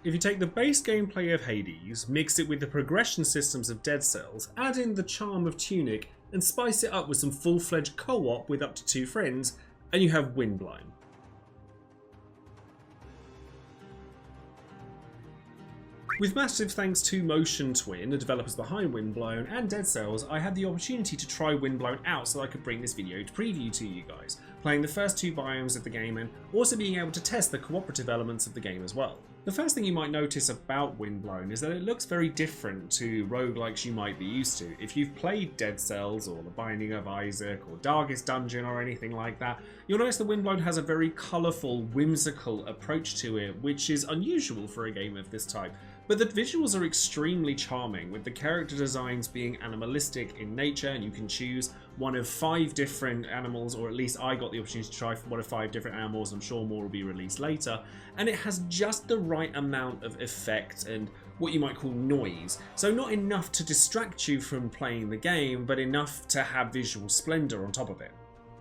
If you take the base gameplay of Hades, mix it with the progression systems of Dead Cells, add in the charm of Tunic, and spice it up with some full-fledged co-op with up to 2 friends, and you have Windblown. With massive thanks to Motion Twin, the developers behind Windblown, and Dead Cells, I had the opportunity to try Windblown out so that I could bring this video to preview to you guys, playing the first 2 biomes of the game and also being able to test the cooperative elements of the game as well. The first thing you might notice about Windblown is that it looks very different to roguelikes you might be used to. If you've played Dead Cells or The Binding of Isaac or Darkest Dungeon or anything like that, you'll notice that Windblown has a very colourful, whimsical approach to it, which is unusual for a game of this type. But the visuals are extremely charming, with the character designs being animalistic in nature, and you can choose one of 5 different animals, or at least I got the opportunity to try one of 5 different animals. I'm sure more will be released later, and it has just the right amount of effect and what you might call noise. So not enough to distract you from playing the game, but enough to have visual splendour on top of it.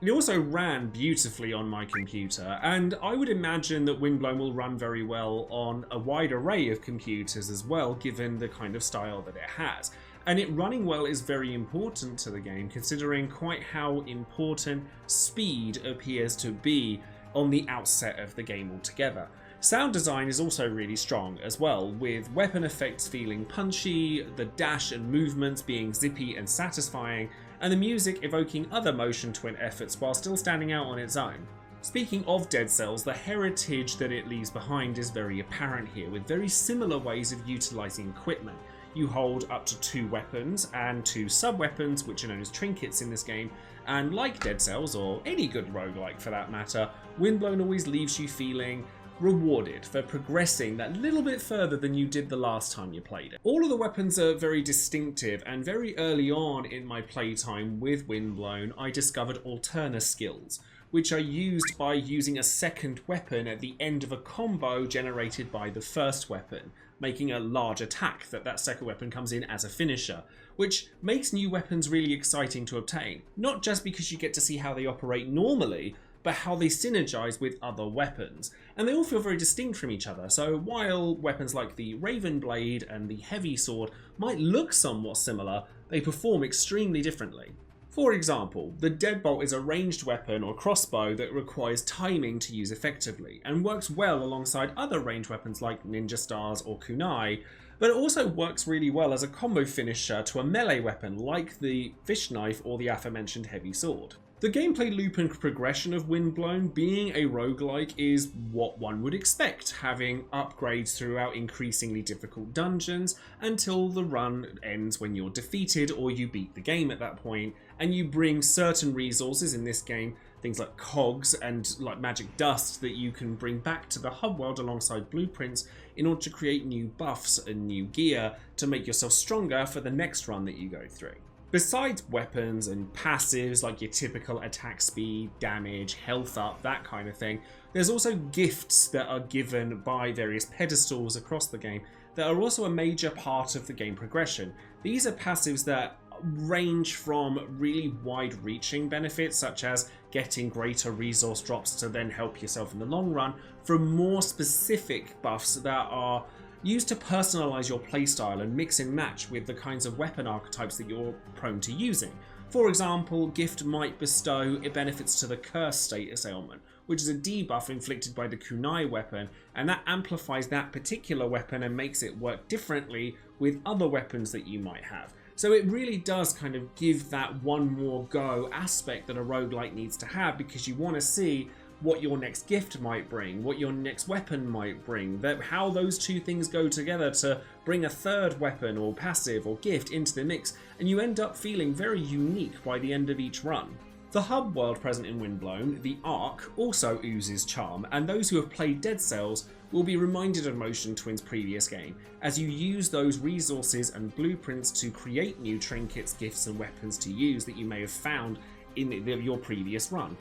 It also ran beautifully on my computer, and I would imagine that Windblown will run very well on a wide array of computers as well, given the kind of style that it has. And it running well is very important to the game, considering quite how important speed appears to be on the outset of the game altogether. Sound design is also really strong as well, with weapon effects feeling punchy, the dash and movements being zippy and satisfying, and the music evoking other Motion Twin efforts while still standing out on its own. Speaking of Dead Cells, the heritage that it leaves behind is very apparent here, with very similar ways of utilising equipment. You hold up to 2 weapons and 2 sub-weapons, which are known as trinkets in this game, and like Dead Cells, or any good roguelike for that matter, Windblown always leaves you feeling rewarded for progressing that little bit further than you did the last time you played it. All of the weapons are very distinctive, and very early on in my playtime with Windblown, I discovered alternate skills, which are used by using a second weapon at the end of a combo generated by the first weapon, making a large attack that second weapon comes in as a finisher, which makes new weapons really exciting to obtain. Not just because you get to see how they operate normally, but how they synergize with other weapons. And they all feel very distinct from each other, so while weapons like the Raven Blade and the Heavy Sword might look somewhat similar, they perform extremely differently. For example, the Deadbolt is a ranged weapon or crossbow that requires timing to use effectively, and works well alongside other ranged weapons like Ninja Stars or Kunai, but it also works really well as a combo finisher to a melee weapon like the Fish Knife or the aforementioned Heavy Sword. The gameplay loop and progression of Windblown, being a roguelike, is what one would expect, having upgrades throughout increasingly difficult dungeons until the run ends when you're defeated or you beat the game at that point, and you bring certain resources in this game, things like cogs and like magic dust, that you can bring back to the hub world alongside blueprints in order to create new buffs and new gear to make yourself stronger for the next run that you go through. Besides weapons and passives like your typical attack speed, damage, health up, that kind of thing, there's also gifts that are given by various pedestals across the game that are also a major part of the game progression. These are passives that range from really wide-reaching benefits, such as getting greater resource drops to then help yourself in the long run, from more specific buffs that are used to personalize your playstyle and mix and match with the kinds of weapon archetypes that you're prone to using. For example, gift might bestow benefits to the curse status ailment, which is a debuff inflicted by the kunai weapon, and that amplifies that particular weapon and makes it work differently with other weapons that you might have. So it really does kind of give that one more go aspect that a roguelike needs to have, because you want to see what your next gift might bring, what your next weapon might bring, how those two things go together to bring a third weapon or passive or gift into the mix, and you end up feeling very unique by the end of each run. The hub world present in Windblown, the Ark, also oozes charm, and those who have played Dead Cells will be reminded of Motion Twin's previous game, as you use those resources and blueprints to create new trinkets, gifts and weapons to use that you may have found in your previous run.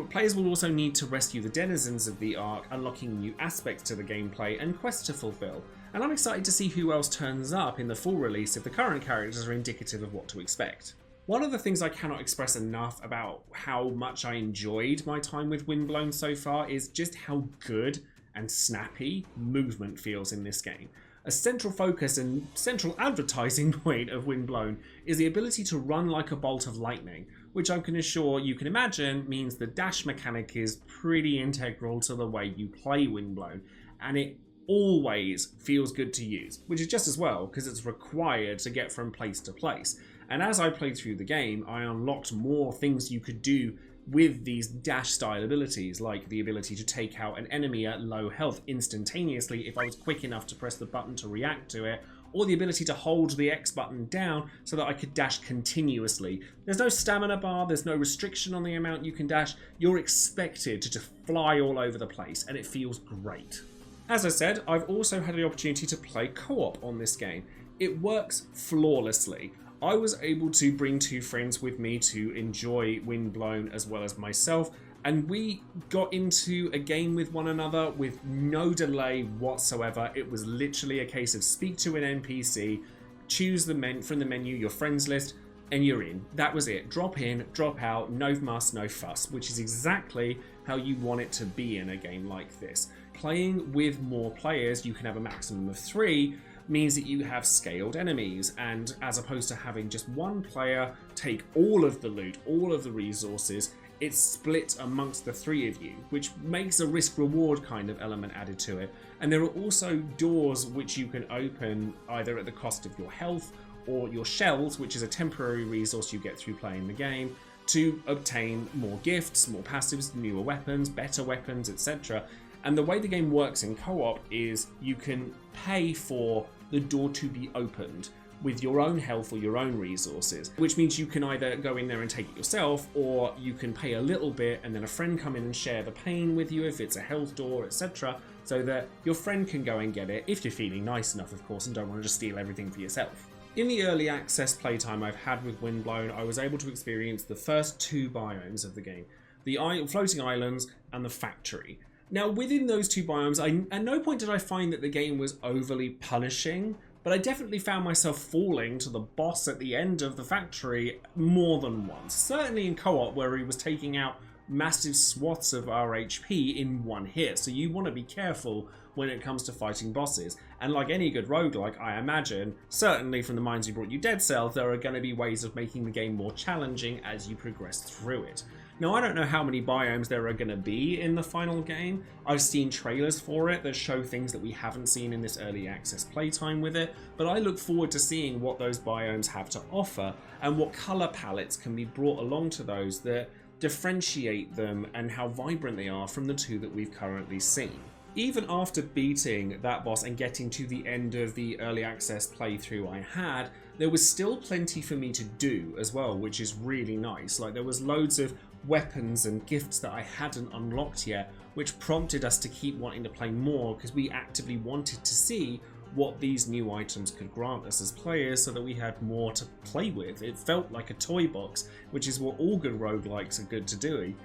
Players will also need to rescue the denizens of the Ark, unlocking new aspects to the gameplay and quests to fulfill, and I'm excited to see who else turns up in the full release if the current characters are indicative of what to expect. One of the things I cannot express enough about how much I enjoyed my time with Windblown so far is just how good and snappy movement feels in this game. A central focus and central advertising point of Windblown is the ability to run like a bolt of lightning, which I can assure you can imagine means the dash mechanic is pretty integral to the way you play Windblown, and it always feels good to use, which is just as well because it's required to get from place to place. And as I played through the game, I unlocked more things you could do with these dash style abilities, like the ability to take out an enemy at low health instantaneously if I was quick enough to press the button to react to it, or the ability to hold the X button down so that I could dash continuously. There's no stamina bar, there's no restriction on the amount you can dash. You're expected to just fly all over the place, and it feels great. As I said, I've also had the opportunity to play co-op on this game. It works flawlessly. I was able to bring 2 friends with me to enjoy Windblown as well as myself, and we got into a game with one another with no delay whatsoever. It was literally a case of speak to an NPC, choose from the menu your friends list, and you're in. That was it. Drop in, drop out, no muss, no fuss, which is exactly how you want it to be in a game like this. Playing with more players, you can have a maximum of 3, means that you have scaled enemies, and as opposed to having just one player take all of the loot, all of the resources, it's split amongst the 3 of you, which makes a risk-reward kind of element added to it. And there are also doors which you can open either at the cost of your health or your shells, which is a temporary resource you get through playing the game, to obtain more gifts, more passives, newer weapons, better weapons, etc. And the way the game works in co-op is you can pay for the door to be opened with your own health or your own resources, which means you can either go in there and take it yourself, or you can pay a little bit and then a friend come in and share the pain with you if it's a health door, etc., so that your friend can go and get it, if you're feeling nice enough, of course, and don't want to just steal everything for yourself. In the early access playtime I've had with Windblown, I was able to experience the first 2 biomes of the game, the floating islands and the factory. Now, within those 2 biomes, at no point did I find that the game was overly punishing, but I definitely found myself falling to the boss at the end of the factory more than once. Certainly in co-op, where he was taking out massive swaths of our HP in one hit, so you want to be careful when it comes to fighting bosses. And like any good roguelike, I imagine, certainly from the minds who brought you Dead Cells, there are going to be ways of making the game more challenging as you progress through it. Now, I don't know how many biomes there are going to be in the final game. I've seen trailers for it that show things that we haven't seen in this early access playtime with it, but I look forward to seeing what those biomes have to offer and what colour palettes can be brought along to those that differentiate them and how vibrant they are from the 2 that we've currently seen. Even after beating that boss and getting to the end of the early access playthrough I had, there was still plenty for me to do as well, which is really nice. Like, there was loads of weapons and gifts that I hadn't unlocked yet, which prompted us to keep wanting to play more because we actively wanted to see what these new items could grant us as players so that we had more to play with. It felt like a toy box, which is what all good roguelikes are good to do.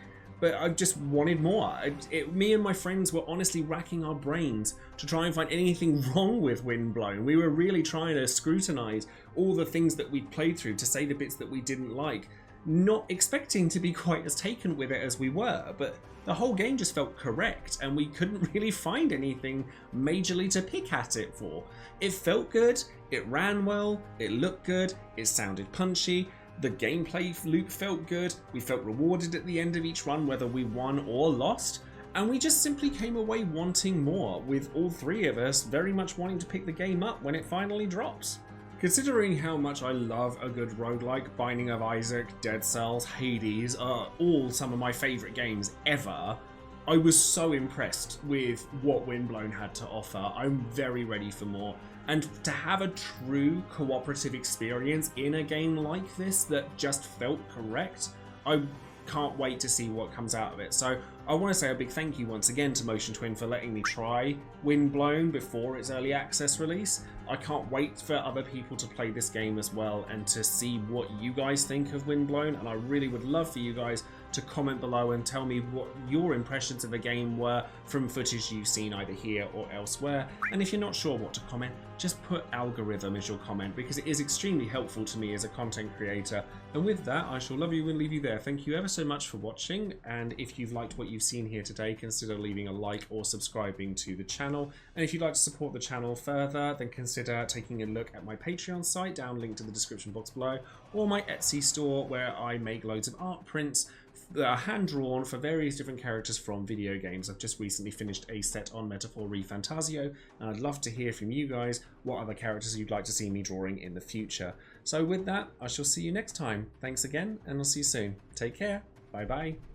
But I just wanted more. Me and my friends were honestly racking our brains to try and find anything wrong with Windblown. We were really trying to scrutinise all the things that we'd played through to say the bits that we didn't like, not expecting to be quite as taken with it as we were, but the whole game just felt correct and we couldn't really find anything majorly to pick at it for. It felt good, it ran well, it looked good, it sounded punchy, the gameplay loop felt good, we felt rewarded at the end of each run whether we won or lost, and we just simply came away wanting more, with all 3 of us very much wanting to pick the game up when it finally drops. Considering how much I love a good roguelike, Binding of Isaac, Dead Cells, Hades are all some of my favourite games ever, I was so impressed with what Windblown had to offer. I'm very ready for more. And to have a true cooperative experience in a game like this that just felt correct, I can't wait to see what comes out of it. So I want to say a big thank you once again to Motion Twin for letting me try Windblown before its early access release. I can't wait for other people to play this game as well and to see what you guys think of Windblown, and I really would love for you guys to comment below and tell me what your impressions of the game were from footage you've seen either here or elsewhere. And if you're not sure what to comment, just put algorithm as your comment, because it is extremely helpful to me as a content creator. And with that, I shall love you and leave you there. Thank you ever so much for watching, and if you've liked what you've seen here today, consider leaving a like or subscribing to the channel. And if you'd like to support the channel further, then consider taking a look at my Patreon site, down linked in the description box below, or my Etsy store, where I make loads of art prints that are hand-drawn for various different characters from video games. I've just recently finished a set on Metaphor ReFantasio, and I'd love to hear from you guys what other characters you'd like to see me drawing in the future. So with that, I shall see you next time. Thanks again, and I'll see you soon. Take care. Bye bye.